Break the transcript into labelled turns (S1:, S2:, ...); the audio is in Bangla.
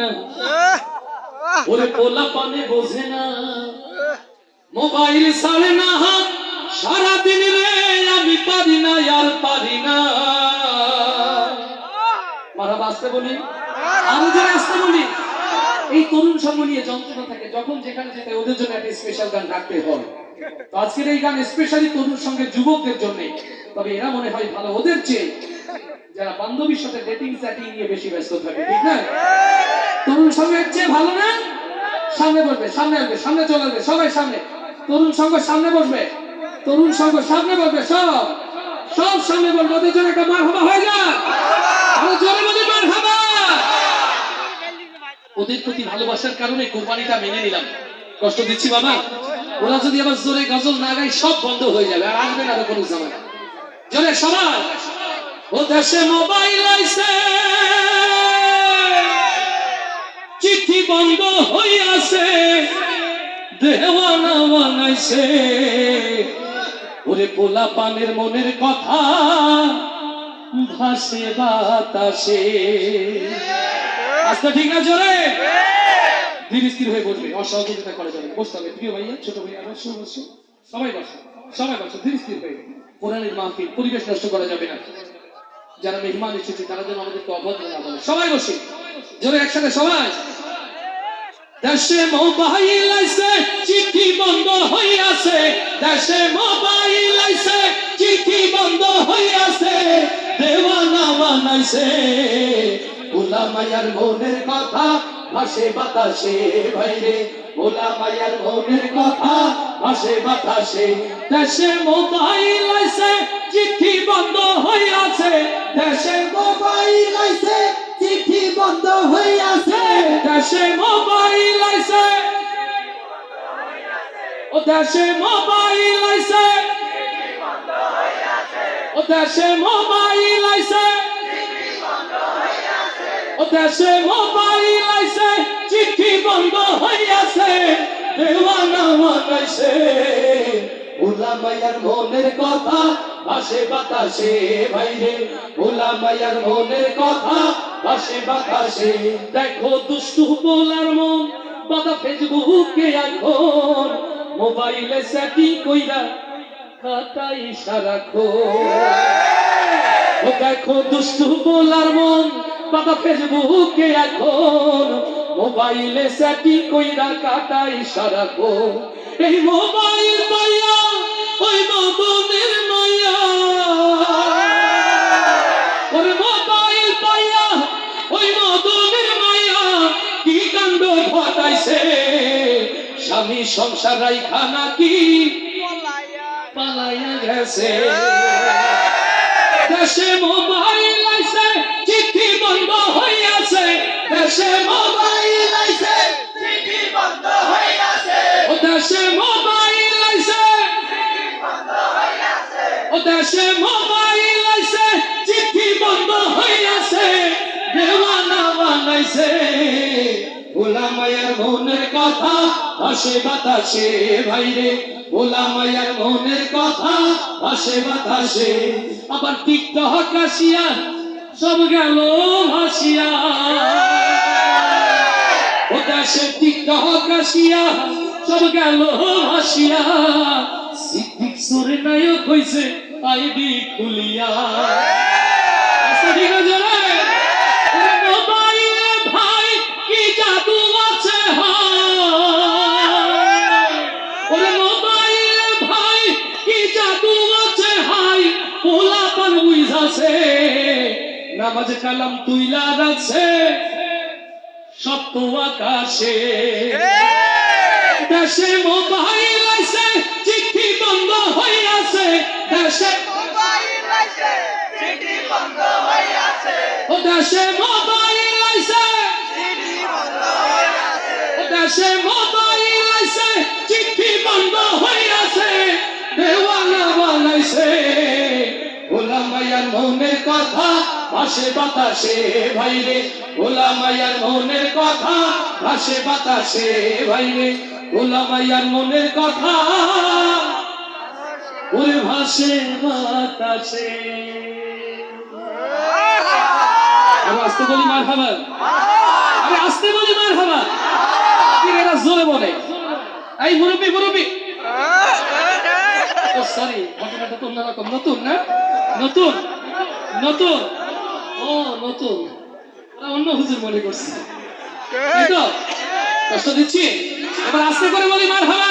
S1: না, ওরে পোলা পানে বোঝে না, মোবাইল ছাড়ে না সারাদিন রে, আমি পারি না আর পারি না। মারহাবা, আসতে বলি, আরো যারা আসতে বলি। এই তরুণ সঙ্গ নিয়ে যন্ত্রণা থাকে, যখন যেখানে যেতে ওদের জন্য একটা স্পেশাল গান রাখতে হয়। তো আজকের এই গান স্পেশালি তরুণ সঙ্গের যুবকদের জন্য। তবে এরা মনে হয় ভালো ওদের চেয়ে, যারা বান্ধবীর সাথে ডেটিং চ্যাটিং নিয়ে বেশি ব্যস্ত থাকে, ঠিক না? তরুণ সঙ্গের চেয়ে ভালো না? সামনে বসবে, সামনে আসবে, সামনে চলে আসবে, সবাই সামনে। তরুণ সঙ্গ সামনে বসবে, তরুণ সঙ্গ সামনে বসবে, সব সব সামনে বসবে। ওদের জন্য একটা মারহাবা হয়ে যায়, আরো জোরে বলি মারহাবা। ওদের প্রতি ভালোবাসার কারণে কোরবানিটা মেনে নিলাম। কষ্ট দিচ্ছি বাবা, ওরা যদি আবার জোরে গজল না গায় সব বন্ধ হয়ে যাবে, আর আসবে না কোনো জামানা। জোরে সবাই। ও দেশে মোবাইল আইছে, চিঠি বন্ধ হইয়াছে, দেওয়ানা বানাইছে, ওরে পোলা পানের মনের কথা ভাসে বাতাসে। আচ্ছা ঠিক না, জোরে ধীর স্থির হয়ে বসবে, অসহযোগিতা করা যাবে, বসতে হবে। প্রিয় ভাইয়া, ছোট ভাইয়া, অবশ্যই অবশ্যই সবাই বসো, সবাই বসো, ধীর স্থির হয়ে। কোরআনের মাহফিল, পরিবেশ নষ্ট করা যাবে না। যারা মেহমান এসেছে তারা যেন আমাদেরকে অভদ্র না বলে। সবাই বসে জোরে একসাথে সবাই। দেশে মোবাইল আইছে, চিঠি বন্ধ হইয়াছে, দেশে মোবাইল আইছে, চিঠি বন্ধ হইয়াছে, দেওয়ানা বানাইছে, ভোলা মায়ার মনের কথা ভাসে বাতাসে, ভাইরে ভোলা মায়ার মনের কথা ভাসে বাতাসে। দেশে মোবাইল আইছে, চিঠি বন্ধ হইয়াছে, দেশে মোবাইল আইছে, চিঠি বন্ধ হইয়াছে, দেশে মোবাইল আইছে, ও দেশে মোবাইল আইছে, ও দেশে মোবাইল আইছে, ও দেশে মোবাইল আইছে, চিঠি বন্ধ হইয়াছে, দেওয়ানা বানাইছে, ভোলা মায়ার মনের কথা ভাসে বাতাসে, ভাইরে ভোলা মায়ার মনের কথা ভাসে বাতাসে। দেখো দুষ্টু পোলার মন বাদা ফেসবুকে এখন, মোবাইলে সেটিং কইরা কাটাই সারাক্ষণ। ও দেখো দুষ্টু পোলার মন বাদা ফেসবুকে এখন, মোবাইলে সেটিং কইরা কাটাই সারাক্ষণ। এই মোবাইল পাইয়া ওই মদনের মায়া, ওরে মোবাইল পাইয়া ওই মদনের মায়া, কি কাণ্ড ঘটাইছে, স্বামী সংসার রাইখা নাকি পালাইয়া গেছে। দেশে মোবাইল আইছে, চিঠি বন্ধ হইয়াছে, দেশে মোবাইল আইছে, চিঠি বন্ধ হইয়াছে, ও দেশে মোবাইল আইছে, ও দেশে মোবাইল আইছে, চিঠি বন্ধ হইয়াছে, দেওয়ানা বানাইছে, ভোলা মায়ার মনের কথা ভাসে বাতাসে, ভাইরে ভোলা মায়ার মনের কথা ভাসে বাতাসে। আবার টিকটক আসিয়া সব গেল ভাসিয়া, ও দেশে টিকটক আসিয়া সব গেল ভাসিয়া, সিদ্দিক সুরে নায়ক হইছে আইডি খুলিয়া। আচ্ছা ঠিক আছে, মোবাইলে ভাই কি জাদু আছে, ওরে মোবাইলে ভাই কি জাদু আছে, হাই পোলা পান বুঝাছে, নামাজ কালাম তুইলা রাখছে সত্য আকাশে। দেশে মোবাইল আইছে, চিঠি বন্ধ হইয়াছে, দেশে মোবাইল আইছে, চিঠি বন্ধ হইয়াছে, ও দেশে মোবাইল আইছে, চিঠি বন্ধ হইয়াছে, ও দেশে মোবাইল আইছে, চিঠি বন্ধ হইয়াছে, দেওয়ানা বানাইছে, ভোলা মায়ার মনের কথা ভাসে বাতাসে, ভাইরে ভোলা মায়ার মনের কথা ভাসে বাতাসে, ভাইরে ভোলা মায়ার মনের কথা ওরে ভাসে বাতাসে। আওয়াজ তো বলি মারহাবা। আরে আস্তে বলি মার হাবা, এরা জোরে বলে। এই মুরব্বি মুরব্বি, ও সরি, ঘটনাটা তো অন্যরকম। নতুন না, নতুন নতুন, ও নতুন, ওরা অন্য হুজুর মনে করছে, তাই তো? কষ্ট দিচ্ছি, এবার আস্তে করে বলি মার হাবা।